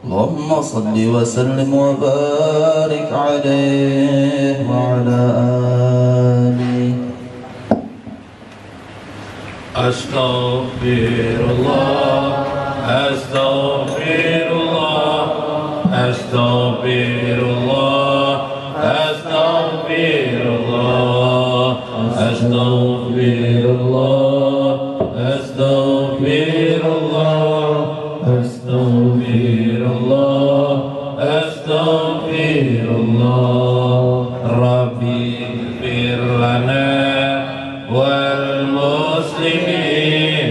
اللهم صل وسلم وبارك عليه وعلى آله. أستغفر الله أستغفر الله أستغفر الله أستغفر الله أستغفر الله أستغفر الله أستغفر الله أستغفر الله ربي اغفر لنا والمسلمين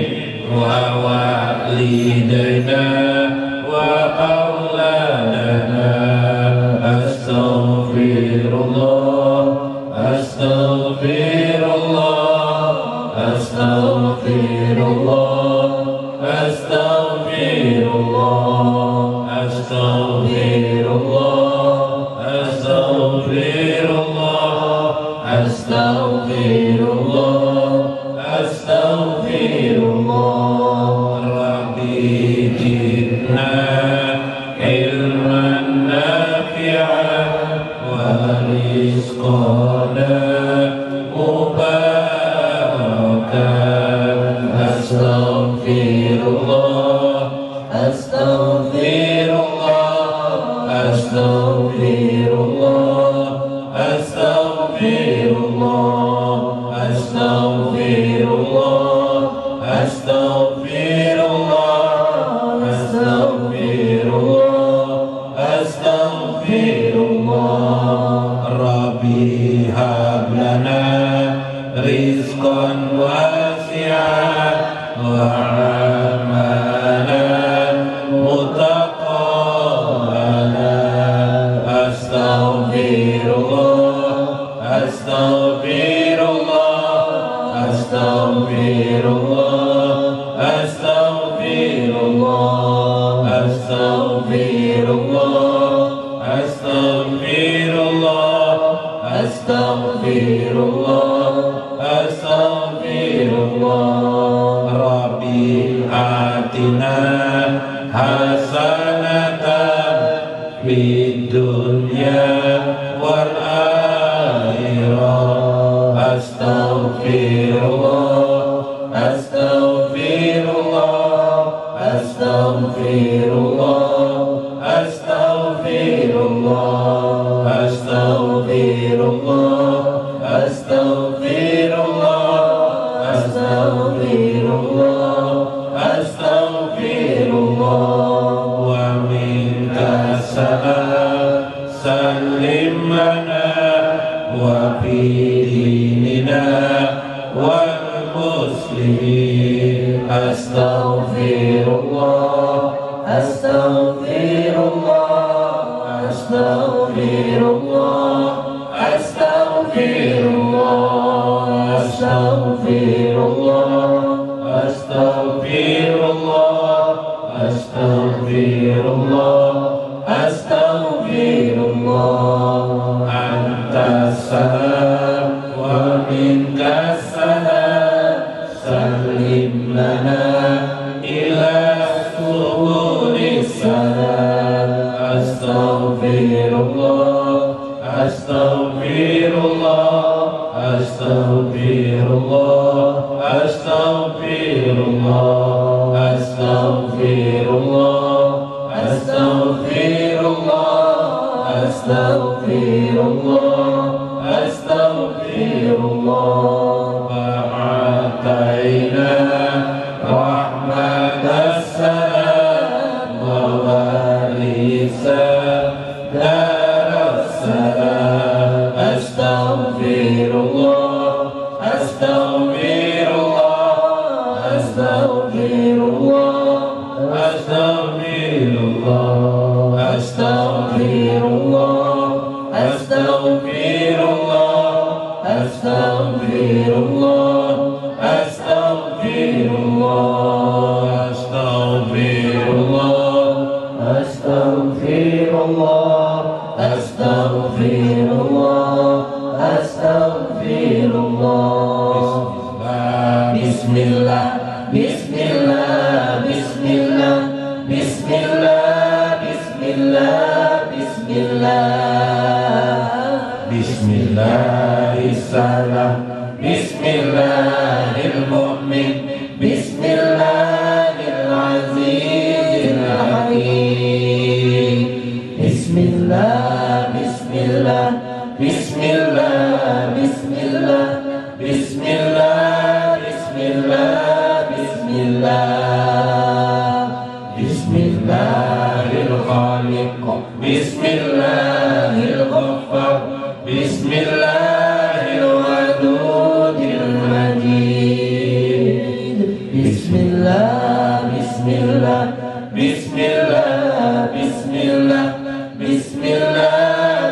ووالدينا وأولادنا أستغفر الله أستغفر الله أستغفر الله أستغفر الله أستغفر الله أستغفر الله أستغفر الله أستغفر الله ربي زدنا علما نافعا ورزقنا مباركا أستغفر الله أستغفر الله أستغفر الله أستغفر الله أستغفر الله أستغفر الله أستغفر الله أستغفر الله ربي هب لنا رزقا واسعا وعملا متقبلا hasanatan fid dunya wal akhirah. Astaghfirullah, astaghfirullah, astaghfirullah, astaghfirullah, astaghfirullah, astaghfirullah, astaghfirullah, astaghfirullah. Wa minka salam salim lana wa fi dinina wal muslimin. Astaghfirullah, astaghfirullah, astaghfirullah, astaghfirullah, astaghfirullah, astaghfirullah, astaghfirullah, astaghfirullah. Anta salam wa minka salam salim lana ila subulis salam. Astaghfirullah, astaghfirullah, astaghfirullah, astaghfirullah, astaghfirullah, astaghfirullah, astaghfirullah, astaghfirullah. Fa'ataina rahmatas salam wa warisa daras salam. Astaghfirullah, astaghfirullah, astaghfirullah, astaghfirullah, astaghfirullah, astaghfirullah, astaghfirullah, astaghfirullah, astaghfirullah, astaghfirullah, astaghfirullah, astaghfirullah. Bismillah, bismillah, bismillah, bismillah, bismillah, bismillah, bismillahirrahmanirrahim, bismillahirrahmanirrahim, bismillahirrahmanirrahim. Bismillah, bismillah, bismillah, bismillah, bismillah, bismillah, bismillah, bismillahirrahmanirrahim, bismillahirrahmanirrahim, bismillahirrahmanirrahim, bismillah, bismillah, bismillah, bismillah, bismillah,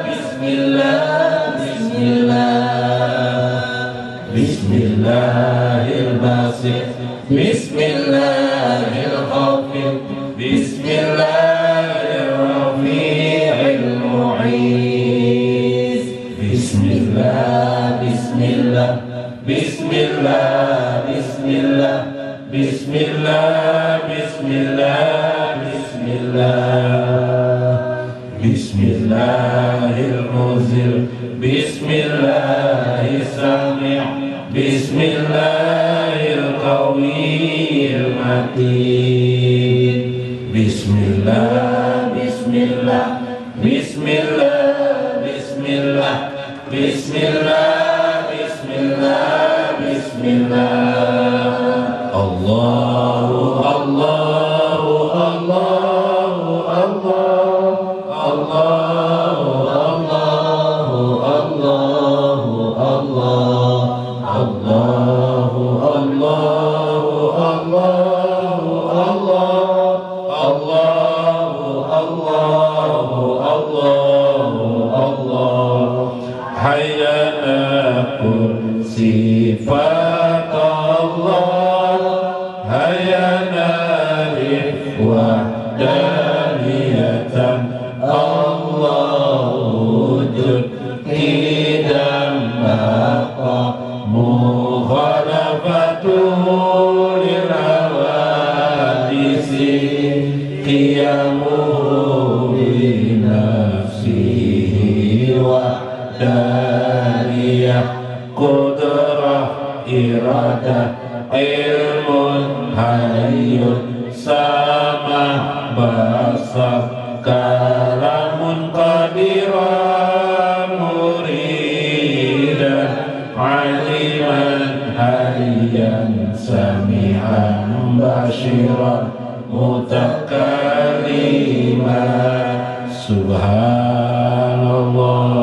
bismillah, bismillah, bismillahirrahmanirrahim, bismillahirrahmanirrahim, bismillahirrahmanirrahim. Bismillah, bismillah, bismillah, bismillah, bismillah, bismillah, bismillah, bismillahirrahmanirrahim, bismillahirrahmanirrahim, bismillahirrahmanirrahim. Bismillah, bismillah, bismillah, bismillah, bismillah, bismillah, bismillah. Allahu, Allahu, Allahu, Allahu, Allahu, Allahu, Allahu, Allahu, Allahu, Allahu, Allahu, Allahu, Allahu, Allahu. Hayyana kun sifat Allah, hayyana wahdaniyatan Allah wujud kidam baqa mukhalafatuhu lil hawadisi qiyam binafsihi wahdaniyah qudrah iradah ilmun hayyun sama basar kalamun qadiran muridan aliman hayyan sami'an basyiran mutakalliman subhanallah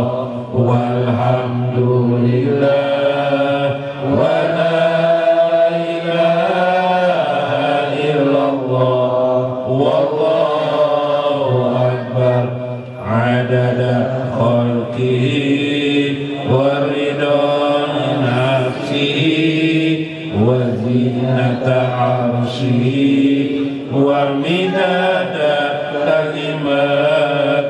walhamdulillah wa la ilaha illallah wallahu akbar adada khalqihi wa ridha nafsihi wa zinata arsyihi wa midada kalimatihi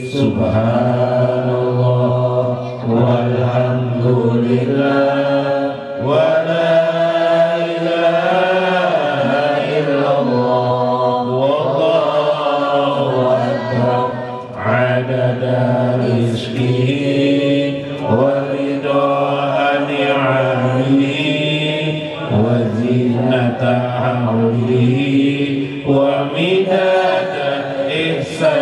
subhanallah walhamdulillah wa la ilaha illallah wallahu akbar adada rizqihi wa ridha ni'amihi wa zinata hamdihi wa midada ihsanihi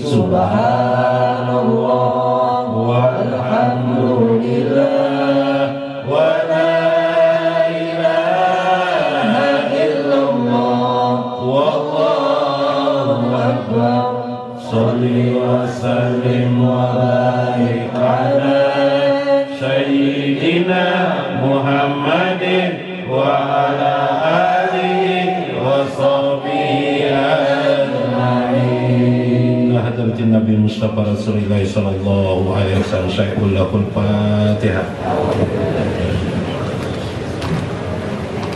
subhanallah walhamdulillah wa la ilaha illallah wallahu akbar sholli wa sallim wa barik ala sayyidina Muhammadin wa ala alihi wa sahbihi ajma'in. Hadratin Nabi Mustafa Rasulullah sallallahu alaihi wasallam. Syaikhul lahul Fatihah.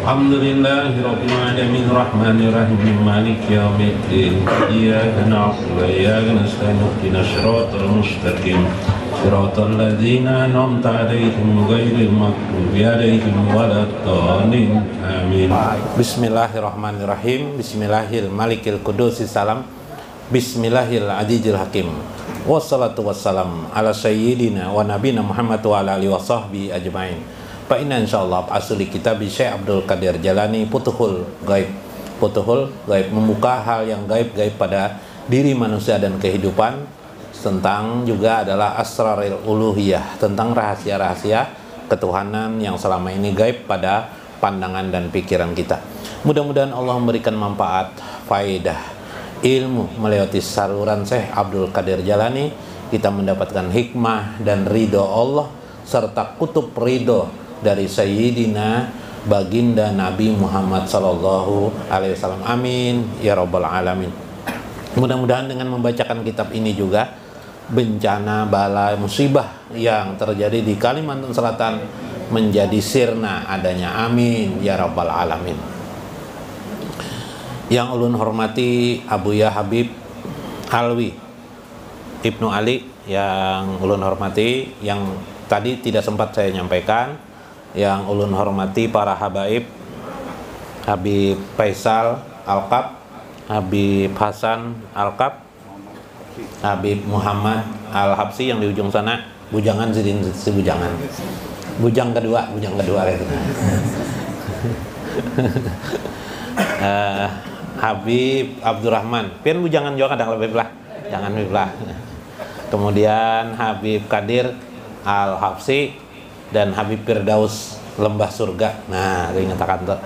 Alhamdulillahi rabbil alamin rahmanir rahim maliki yaumiddin iyyaka na'budu wa iyyaka nasta'in ihdinas siratal mustaqim siratal ladzina an'amta 'alaihim ghairil maghdubi 'alaihim waladdallin amin. Bismillahirrahmanirrahim. Bismillahil malikil qudusis salam. Bismillahil azizil hakim. Wassalatu wassalam ala sayyidina wa nabiyina Muhammad wa ala alihi wa sahbihi ajmain. Fa inna insyaallah asli kitab Syekh Abdul Qadir Jalani Futuhul Gaib. Futuhul Gaib membuka hal yang gaib-gaib pada diri manusia dan kehidupan, tentang juga adalah asrarul uluhiyah, tentang rahasia-rahasia ketuhanan yang selama ini gaib pada pandangan dan pikiran kita. Mudah-mudahan Allah memberikan manfaat, faedah, ilmu melewati saluran Syekh Abdul Qadir Jalani, kita mendapatkan hikmah dan ridho Allah serta kutub ridho dari Sayyidina Baginda Nabi Muhammad sallallahu alaihi wasallam. Amin ya rabbal alamin. Mudah-mudahan dengan membacakan kitab ini juga bencana, bala, musibah yang terjadi di Kalimantan Selatan menjadi sirna adanya. Amin ya rabbal alamin. Yang ulun hormati Abuya Habib Alwi Ibnu Ali, yang ulun hormati, yang tadi tidak sempat saya nyampaikan, yang ulun hormati para habaib, Habib Faisal Alqab, Habib Hasan Alqab, Habib Muhammad Al-Habsi yang di ujung sana, bujangan si bujangan, bujang kedua itu. Habib Abdurrahman, pian bujangan juga kadang lebih belah, jangan belah. Kemudian Habib Kadir Al-Habsi dan Habib Firdaus Lembah Surga. Nah, dinyatakan tuh,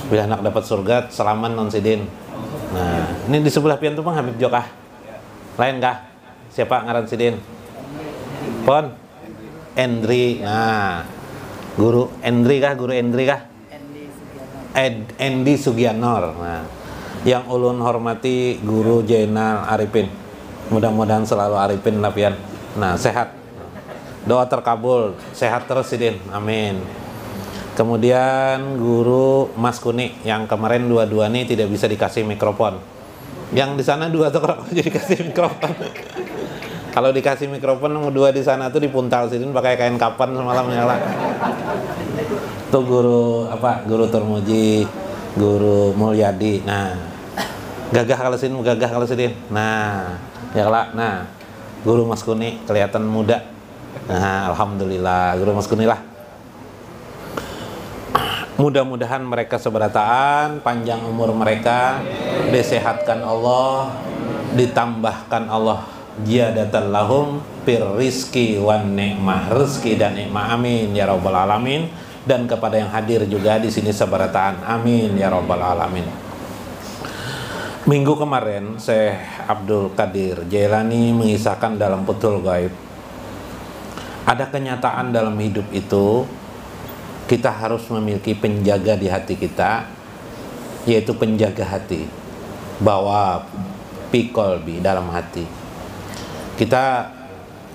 bila anak dapat surga selaman non sidin. Nah, ini di sebelah pian tuh Bang Habib Jokah. Lain kah? Siapa ngaran sidin? Pon Endri. Nah, Guru Endri kah? Endi Sugianor. Nah, yang ulun hormati Guru Jainal Arifin. Mudah-mudahan selalu Arifin lapian. Nah, sehat. Doa terkabul, sehat terus sidin. Amin. Kemudian Guru Mas Kuni yang kemarin dua-dua nih tidak bisa dikasih mikrofon. Yang di sana dua tuh kalau jadi kasih mikrofon. Kalau dikasih mikrofon yang dua di sana tuh dipuntal sidin pakai kain kapan semalam nyala. Tuh Guru Turmuji, Guru Mulyadi. Nah, gagah kalau sini. Nah, ya lah. Nah, Guru Mas Kuni kelihatan muda. Nah, alhamdulillah Guru Mas Kuni lah. Mudah-mudahan mereka seberataan, panjang umur mereka, disehatkan Allah, ditambahkan Allah ziyadatan lahum fir rizki wan ni'mah, rezeki dan nikmah, amin ya rabbal alamin. Dan kepada yang hadir juga di sini seberataan, amin ya rabbal alamin. Minggu kemarin Syekh Abdul Qadir Jailani mengisahkan dalam Futhul Ghaib, ada kenyataan dalam hidup itu kita harus memiliki penjaga di hati kita, yaitu penjaga hati, bahwa pikolbi dalam hati. Kita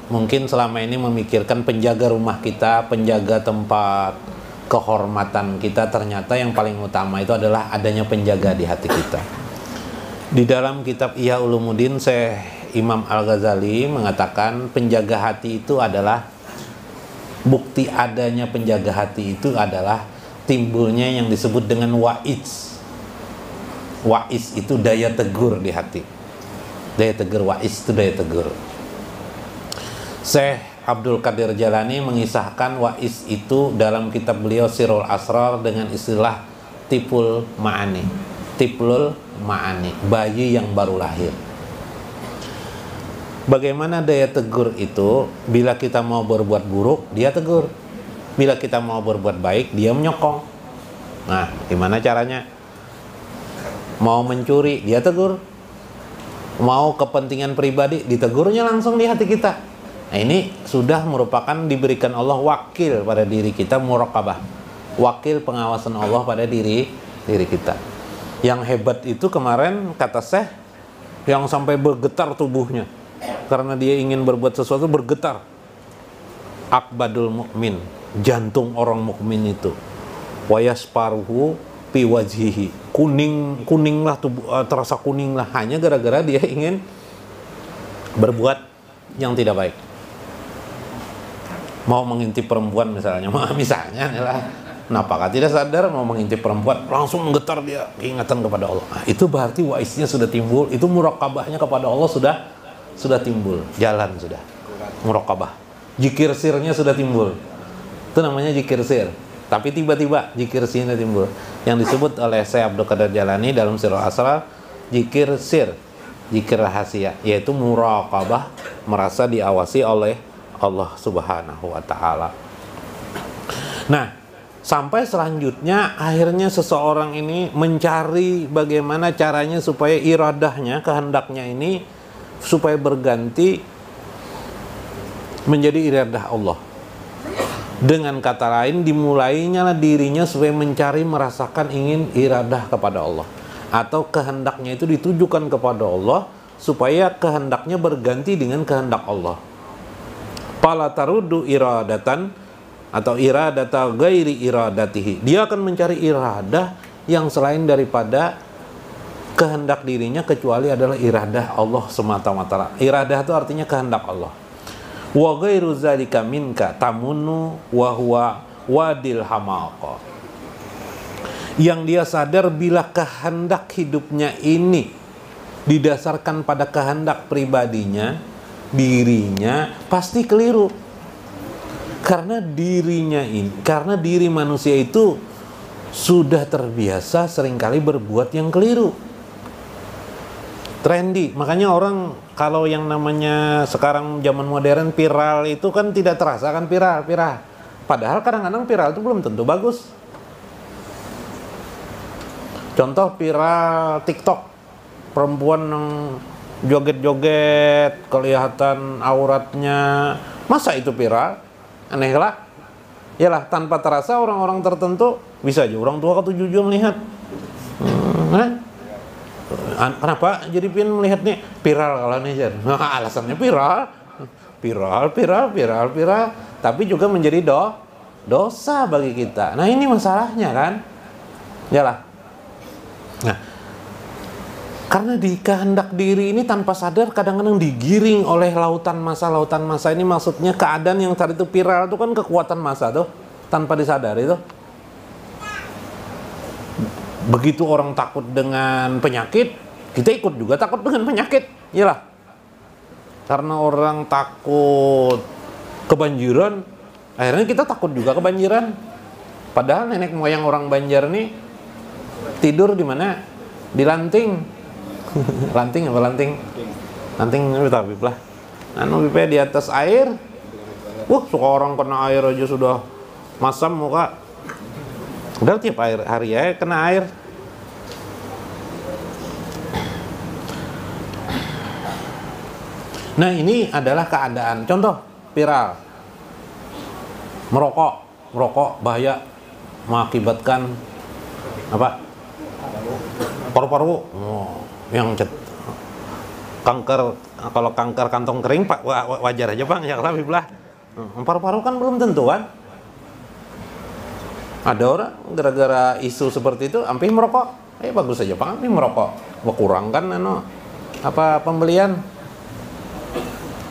mungkin selama ini memikirkan penjaga rumah kita, penjaga tempat kehormatan kita, ternyata yang paling utama itu adalah adanya penjaga di hati kita. Di dalam kitab Ihya Ulumuddin, Syekh Imam Al-Ghazali mengatakan penjaga hati itu adalah, bukti adanya penjaga hati itu adalah timbulnya yang disebut dengan wa'iz. Wa'iz itu daya tegur di hati. Daya tegur, wa'iz itu daya tegur. Syekh Abdul Qadir Jailani mengisahkan wa'iz itu dalam kitab beliau Sirrul Asrar dengan istilah tipul ma'ani. Tiplul ma'ani, bayi yang baru lahir. Bagaimana daya tegur itu? Bila kita mau berbuat buruk, dia tegur. Bila kita mau berbuat baik, dia menyokong. Nah, gimana caranya? Mau mencuri, dia tegur. Mau kepentingan pribadi, ditegurnya langsung di hati kita. Nah, ini sudah merupakan diberikan Allah wakil pada diri kita, muraqabah. Wakil pengawasan Allah pada diri kita. Yang hebat itu kemarin kata Syekh, yang sampai bergetar tubuhnya karena dia ingin berbuat sesuatu, bergetar. Akbadul mukmin, jantung orang mukmin itu. Wayasparuhu fi wajhihi, kuninglah tubuh, terasa kuninglah hanya gara-gara dia ingin berbuat yang tidak baik. Mau mengintip perempuan misalnya lah. Apakah tidak sadar mau mengintip perempuan, langsung menggetar dia, ingatan kepada Allah. Nah, itu berarti waiznya sudah timbul, itu muraqabahnya kepada Allah sudah timbul, jalan sudah. Muraqabah. Zikir sirnya sudah timbul. Itu namanya zikir sir. Tapi tiba-tiba zikir sirnya timbul. Yang disebut oleh Syekh Abdul Qadir Jailani dalam Sirrul Asrar, zikir sir, zikir rahasia, yaitu muraqabah, merasa diawasi oleh Allah Subhanahu wa taala. Nah, sampai selanjutnya akhirnya seseorang ini mencari bagaimana caranya supaya iradahnya, kehendaknya ini supaya berganti menjadi iradah Allah. Dengan kata lain, dimulainya dirinya supaya mencari, merasakan ingin iradah kepada Allah, atau kehendaknya itu ditujukan kepada Allah supaya kehendaknya berganti dengan kehendak Allah. Pala tarudu iradatan atau iradata ghairi iradatihi. Dia akan mencari iradah yang selain daripada kehendak dirinya, kecuali adalah iradah Allah semata-mata. Iradah itu artinya kehendak Allah. Wa ghairu zalika minka tamunu wa huwa wadil hamaqa. Yang dia sadar bila kehendak hidupnya ini didasarkan pada kehendak pribadinya, dirinya, pasti keliru. Karena karena diri manusia itu sudah terbiasa seringkali berbuat yang keliru. Trendy, makanya orang kalau yang namanya sekarang zaman modern viral itu kan tidak terasa kan viral. Padahal kadang-kadang viral itu belum tentu bagus. Contoh viral TikTok, perempuan yang joget-joget, kelihatan auratnya, masa itu viral? Aneh lah. Yalah, tanpa terasa orang-orang tertentu, bisa aja orang tua atau jujur melihat. Kenapa jadi pin melihat nih viral kalau nih Jan? Nah, alasannya viral, tapi juga menjadi dosa bagi kita. Nah, ini masalahnya kan? Yalah. Nah, karena di kehendak diri ini tanpa sadar kadang-kadang digiring oleh lautan massa ini, maksudnya keadaan yang tadi itu viral itu kan kekuatan massa tuh tanpa disadari tuh. Begitu orang takut dengan penyakit, kita ikut juga takut dengan penyakit. Iyalah. Karena orang takut kebanjiran, akhirnya kita takut juga kebanjiran. Padahal nenek moyang orang Banjar nih tidur di mana? Di lanting. Lanting apa lanting? Lanting tapi lah. Anu pipe di atas air. Seorang kena air aja sudah masam muka. Udah tiap hari ya kena air. Nah, ini adalah keadaan. Contoh viral. Merokok bahaya, mengakibatkan apa? Paru-paru. Yang kanker, kalau kanker kantong kering Pak wajar aja Bang, ya lebih belah. Paru-paru kan belum tentu kan. Ada orang gara-gara isu seperti itu sampai merokok. Bagus aja Pak, sampai merokok. Berkurangkan pembelian.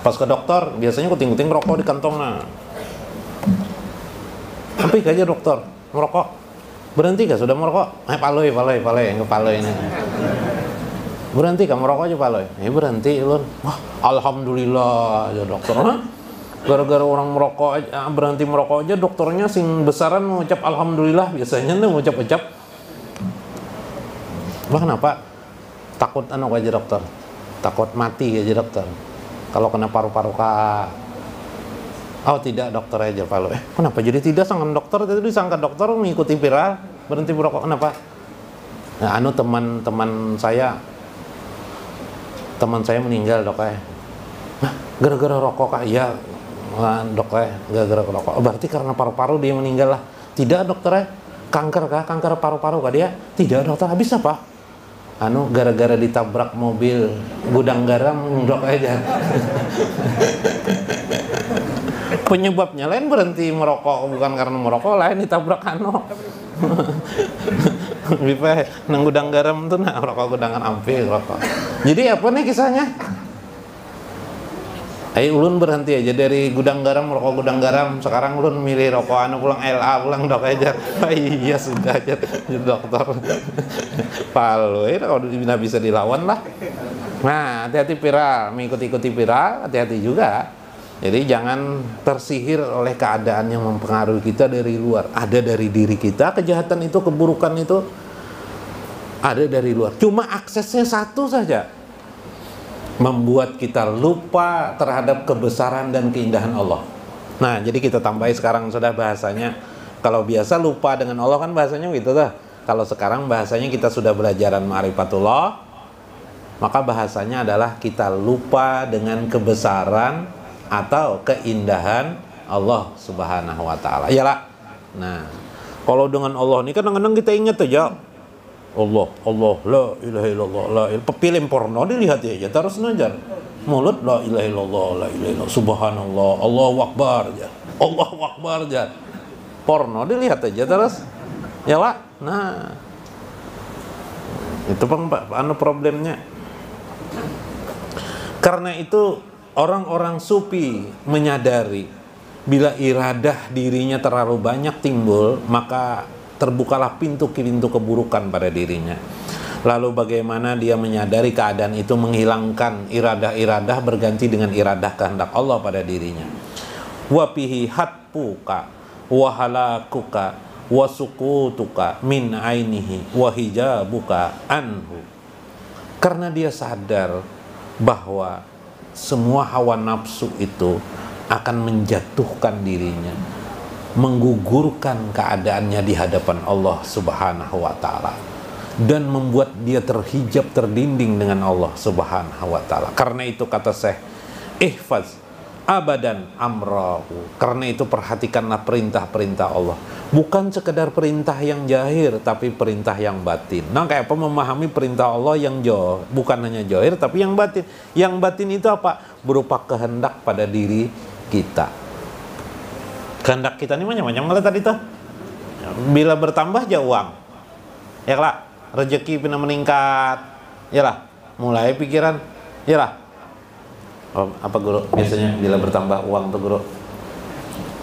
Pas ke dokter, biasanya kuting-kuting rokok di kantong. Sampai aja dokter merokok. Berhenti kah sudah merokok? Paloi ini. Berhenti kah merokok aja paloi? Berhenti lun. Wah, alhamdulillah aja dokter. Gara-gara orang merokok aja, berhenti merokok aja, dokternya sing besaran mengucap alhamdulillah, biasanya tuh mengucap-ucap. Kenapa? Takut aja dokter. Takut mati aja dokter. Kalau kena paru-paru kah? Oh tidak, dokter aja Pak. Kenapa jadi tidak sangka dokter? Tadi disangka dokter mengikuti viral, berhenti merokok. Kenapa? Nah, teman saya meninggal dok. Gara-gara rokok kah? Iya dok, gara-gara rokok. Berarti karena paru-paru dia meninggal lah. Tidak dokter, kanker kah? Kanker paru-paru kah dia? Tidak dokter. Habis apa? Gara-gara ditabrak mobil gudang garam dok aja. Penyebabnya lain berhenti merokok, bukan karena merokok, lain ditabrak Bipe nang gudang garam tuh rokok gudangan ampil rokok. Jadi apa nih kisahnya? Ulun berhenti aja dari gudang garam, rokok gudang garam. Sekarang ulun milih rokok pulang LA, pulang dok aja. Iya sudah aja dokter. Palu, kalau bisa dilawan lah. Nah, hati-hati viral, mengikuti viral, hati-hati juga. Jadi jangan tersihir oleh keadaan yang mempengaruhi kita dari luar. Ada dari diri kita, kejahatan itu, keburukan itu ada dari luar. Cuma aksesnya satu saja. Membuat kita lupa terhadap kebesaran dan keindahan Allah. Nah, jadi kita tambahi sekarang sudah bahasanya. Kalau biasa lupa dengan Allah kan bahasanya gitu tuh. Kalau sekarang bahasanya kita sudah belajaran ma'rifatullah, maka bahasanya adalah kita lupa dengan kebesaran atau keindahan Allah Subhanahu wa taala. Iyalah. Nah, kalau dengan Allah ini kadang-kadang kita ingat aja Allah, la ilaha illallah, la ilaha. Film porno dilihat aja terus najar. Mulut la ilaha illallah, la ilaha illallah, subhanallah, Allahu akbar aja. Allahu akbar aja. Porno dilihat aja terus. Ya lah. Nah. Itu problemnya. Karena itu orang-orang sufi menyadari bila iradah dirinya terlalu banyak timbul, maka terbukalah pintu-pintu keburukan pada dirinya. Lalu bagaimana dia menyadari keadaan itu menghilangkan iradah-iradah berganti dengan iradah kehendak Allah pada dirinya. Wa fihi hatpuka wa halakuka wa sukutuka min ainihi wa hijabuka anhu. Karena dia sadar bahwa semua hawa nafsu itu akan menjatuhkan dirinya, menggugurkan keadaannya di hadapan Allah Subhanahu wa taala dan membuat dia terhijab, terdinding dengan Allah Subhanahu wa taala. Karena itu kata Syekh, ihfaz abadan amrahu. Karena itu perhatikanlah perintah-perintah Allah. Bukan sekedar perintah yang zahir, tapi perintah yang batin. Nah, kayak apa memahami perintah Allah yang jauh, bukan hanya zahir tapi yang batin. Yang batin itu apa? Berupa kehendak pada diri kita. Kehendak kita ini macam-macam kalau tadi tuh. Bila bertambah aja uang, ya lah, rezeki pina meningkat, ya lah, mulai pikiran, ya lah. Apa guru biasanya bila bertambah uang tuh guru?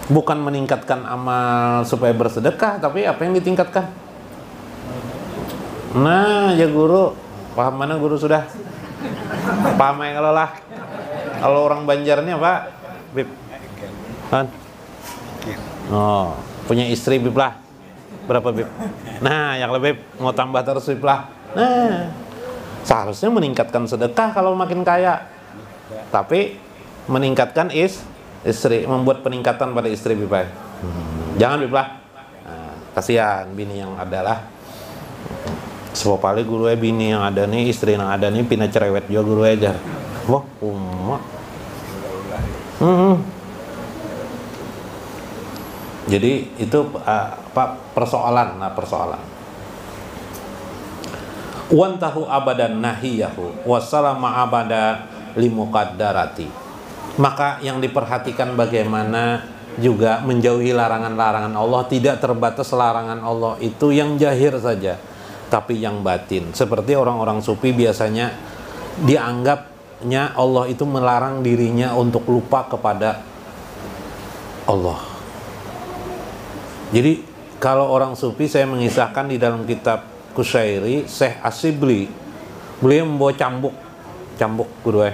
Bukan meningkatkan amal supaya bersedekah, tapi apa yang ditingkatkan? Nah, ya guru, paham mana guru sudah? Paham ya kalau lah. Kalau orang Banjarnya Pak, Bib. Kan? Oh, punya istri Bib lah. Berapa Bib? Nah, yang lebih mau tambah terus Bib lah. Nah, seharusnya meningkatkan sedekah kalau makin kaya. Tapi meningkatkan istri, membuat peningkatan pada istri Bib. Jangan Bib lah. Nah, kasihan bini yang ada lah. Sebab paling guru bini yang ada nih, istri yang ada nih pindah cerewet juga guru aja. Wah, umat. Jadi itu persoalan. Wantahu abadan nahiyahu wassalama abada limuqaddarati. Maka yang diperhatikan bagaimana juga menjauhi larangan-larangan Allah, tidak terbatas larangan Allah itu yang zahir saja, tapi yang batin. Seperti orang-orang sufi biasanya dianggapnya Allah itu melarang dirinya untuk lupa kepada Allah. Jadi kalau orang sufi, saya mengisahkan di dalam kitab Kusyairi, Syekh Asibli, beliau membawa cambuk guru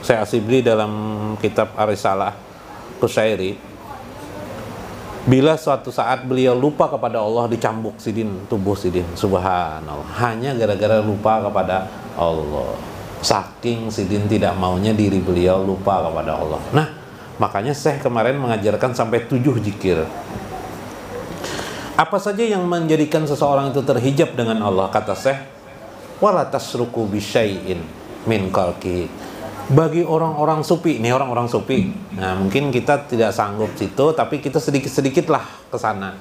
Syekh Asibli dalam kitab Arisalah Kusyairi, bila suatu saat beliau lupa kepada Allah, dicambuk sidin tubuh sidin, subhanallah, hanya gara-gara lupa kepada Allah. Saking sidin tidak maunya diri beliau lupa kepada Allah. Nah, makanya Syekh kemarin mengajarkan sampai 7 zikir. Apa saja yang menjadikan seseorang itu terhijab dengan Allah, kata Syekh, wala tasruku bisyai'in min khalqihi. Bagi orang-orang sufi, ini orang-orang sufi. Nah, mungkin kita tidak sanggup situ, tapi kita sedikit-sedikit lah ke sana.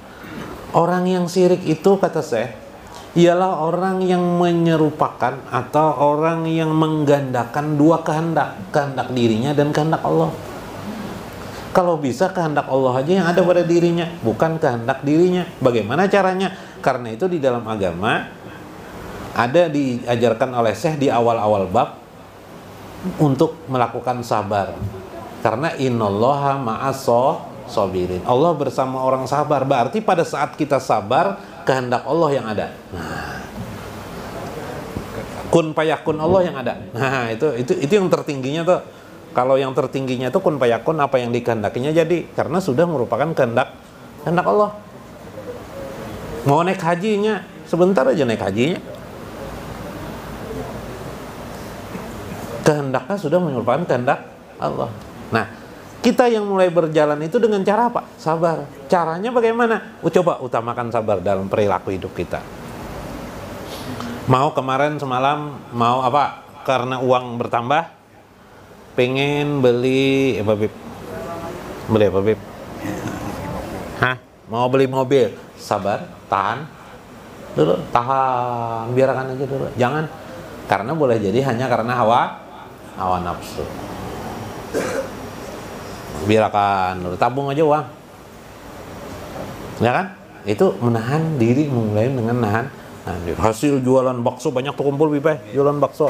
Orang yang syirik itu, kata Syekh, ialah orang yang menyerupakan atau orang yang menggandakan dua kehendak dirinya dan kehendak Allah. Kalau bisa kehendak Allah aja yang ada pada dirinya, bukan kehendak dirinya. Bagaimana caranya? Karena itu di dalam agama ada diajarkan oleh Syekh di awal-awal bab untuk melakukan sabar. Karena innallaha ma'as-sabirin. Allah bersama orang sabar. Berarti pada saat kita sabar, kehendak Allah yang ada. Nah, kun fayakun Allah yang ada. Nah, itu yang tertingginya tuh. Kalau yang tertingginya itu kun fayakun, apa yang dikehendakinya jadi, karena sudah merupakan kehendak Allah. Mau naik hajinya, sebentar aja naik hajinya, kehendaknya sudah merupakan kehendak Allah. Nah, kita yang mulai berjalan itu dengan cara apa? Sabar. Caranya bagaimana? Coba utamakan sabar dalam perilaku hidup kita. Mau kemarin semalam mau apa? Karena uang bertambah, pengen beli apa Bib? Beli apa Bib? Hah? Mau beli mobil. Sabar, tahan dulu, tahan, biarkan aja dulu. Jangan, karena boleh jadi hanya karena hawa nafsu. Biarkan dulu, tabung aja uang. Ya kan? Itu menahan diri, mulai dengan nahan diri. Hasil jualan bakso banyak terkumpul Bib, jualan bakso.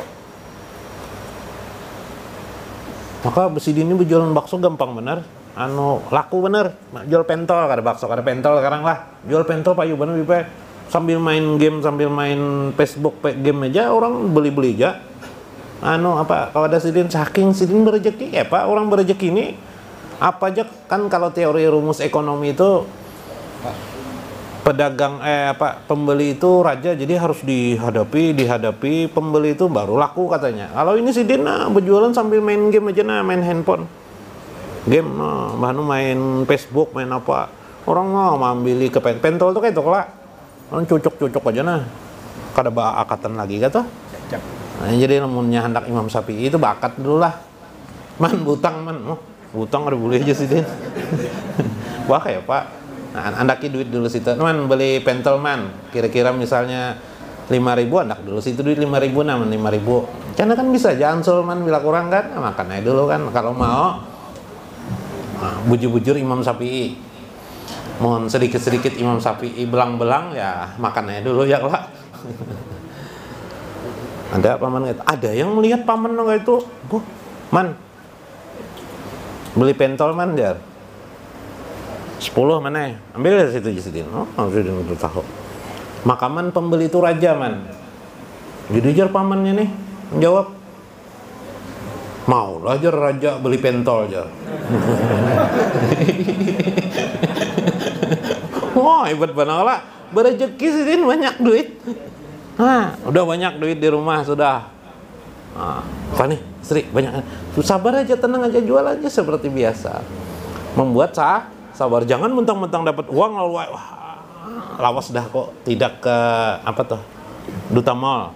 Maka besi dini berjualan bakso gampang bener, laku bener. Jual pentol, kada bakso, kada pentol sekarang lah. Jual pentol payu bener Bib. Sambil main game, sambil main Facebook game aja orang beli aja. Kalau ada sidin, saking sidin berejeki, Pak, orang berejeki ini apa aja kan. Kalau teori rumus ekonomi itu pedagang pembeli itu raja, jadi harus dihadapi pembeli itu baru laku katanya. Kalau ini sidin berjualan sambil main game aja, main handphone game, main Facebook, main apa, orang membeli ke pentol tuh kayak itu lah, orang cucuk aja kada bakatan lagi kata. Nah, jadi namunnya hendak Imam Syafi'i itu bakat dulu lah, butang ada boleh aja sidin. Wah kayak Pak, andaki duit dulu situ, beli pentol kira-kira misalnya 5.000, andak dulu situ duit 5.000, 5.000. Karena kan bisa jansul bila kurang kan, makan aja dulu kan. Kalau mau bujur-bujur Imam Syafi'i, mohon sedikit-sedikit Imam Syafi'i belang-belang ya, makan aja dulu ya lah. Ada paman itu, ada yang melihat paman itu, beli pentol jar 10 mana? Ambil dari situ jadi. Sudah tahu. Maka man pembeli itu raja man. Jadi jar pamannya nih menjawab, mau lah jar raja beli pentol jar. Wah hebat banget lah, berrezeki sih banyak duit. Nah, udah banyak duit di rumah sudah. Nah, apa nih istri banyak, sabar aja, tenang aja, jual aja seperti biasa. Membuat sabar, jangan mentang-mentang dapat uang lalu wah lawas dah kok tidak ke apa tuh Duta Mall.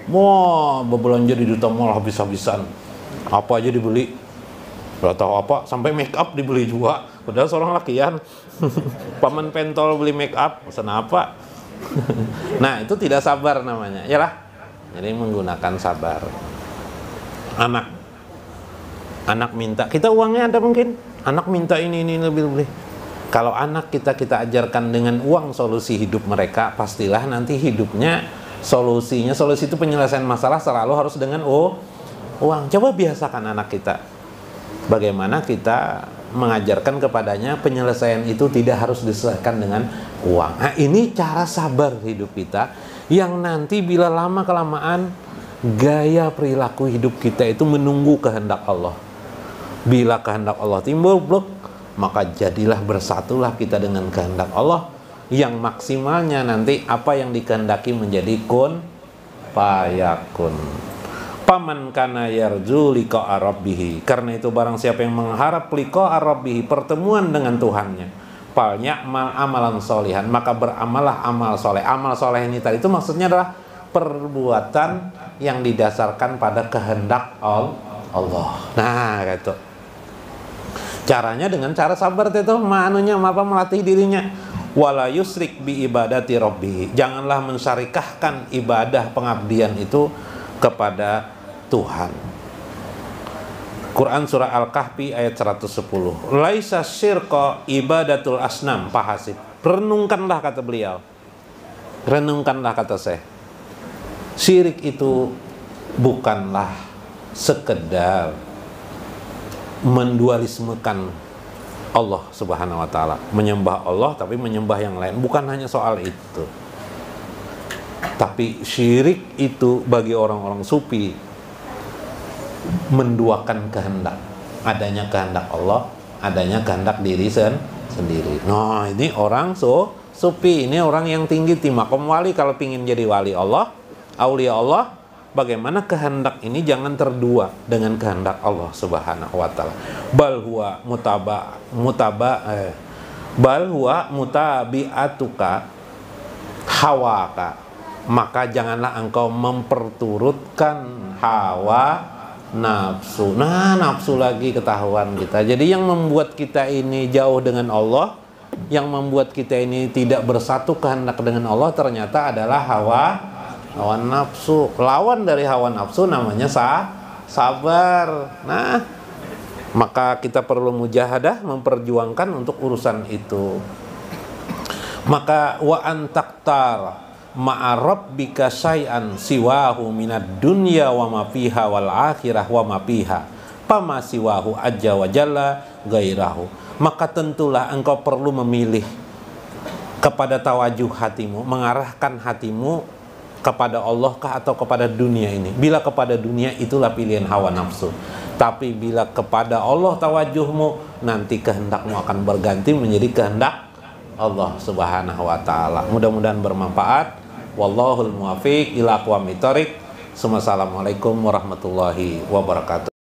Wah berbelanja di Duta Mall habis-habisan, apa aja dibeli, gak tahu apa, sampai make up dibeli juga. Padahal seorang lakian paman pentol beli make up, pesan apa? Nah itu tidak sabar namanya, yalah. Jadi menggunakan sabar. Anak minta, kita uangnya ada mungkin, anak minta ini lebih. Kalau anak kita ajarkan dengan uang solusi hidup mereka, pastilah nanti hidupnya solusi itu penyelesaian masalah selalu harus dengan uang. Coba biasakan anak kita, bagaimana kita mengajarkan kepadanya penyelesaian itu tidak harus diselesaikan dengan uang. Nah, ini cara sabar hidup kita yang nanti bila lama kelamaan gaya perilaku hidup kita itu menunggu kehendak Allah. Bila kehendak Allah timbul, maka jadilah bersatulah kita dengan kehendak Allah yang maksimalnya nanti apa yang dikehendaki menjadi kun fayakun. Paman kana yarju liqa'a rabbih, karena itu barang siapa yang mengharap liqa'a rabbih, pertemuan dengan Tuhannya, fal ya'mal amalan sholihan, maka beramalah amal soleh. Amal soleh ini tadi itu maksudnya adalah perbuatan yang didasarkan pada kehendak Allah. Nah gitu. Caranya dengan cara sabar itu melatih dirinya. Wala yusrik bi ibadati rabbih, janganlah mensyarikahkan ibadah pengabdian itu kepada Tuhan. Quran surah Al-Kahfi ayat 110. Laisa syirqa ibadatul asnam fahasib. Renungkanlah kata beliau. Renungkanlah kata saya. Syirik itu bukanlah sekedar mendualismekan Allah subhanahu wa ta'ala, menyembah Allah tapi menyembah yang lain. Bukan hanya soal itu, tapi syirik itu bagi orang-orang sufi menduakan kehendak, adanya kehendak Allah, adanya kehendak diri sendiri. Nah ini orang sufi, ini orang yang tinggi timakom wali. Kalau pingin jadi wali Allah, aulia Allah, bagaimana kehendak ini jangan terdua dengan kehendak Allah subhanahu wa ta'ala. Bal huwa mutabi'atuka hawaka, maka janganlah engkau memperturutkan hawa nafsu. Nah nafsu lagi ketahuan kita. Jadi yang membuat kita ini jauh dengan Allah, yang membuat kita ini tidak bersatu kehendak dengan Allah, ternyata adalah hawa nafsu. Lawan dari hawa nafsu namanya sabar. Nah, maka kita perlu mujahadah, memperjuangkan untuk urusan itu. Maka wa antaktar ma'a rabbika syai'an siwahu minad dunya wa ma fiha wal akhirah wa ma fiha fama siwahu ajja wa jalla gairahu. Maka tentulah engkau perlu memilih kepada tawajuh hatimu, mengarahkan hatimu kepada Allah kah atau kepada dunia ini. Bila kepada dunia, itulah pilihan hawa nafsu. Tapi bila kepada Allah tawajuhmu, nanti kehendakmu akan berganti menjadi kehendak Allah subhanahu wa ta'ala. Mudah-mudahan bermanfaat. Wallahul muwafiq ila aqwamit thoriq. Assalamualaikum warahmatullahi wabarakatuh.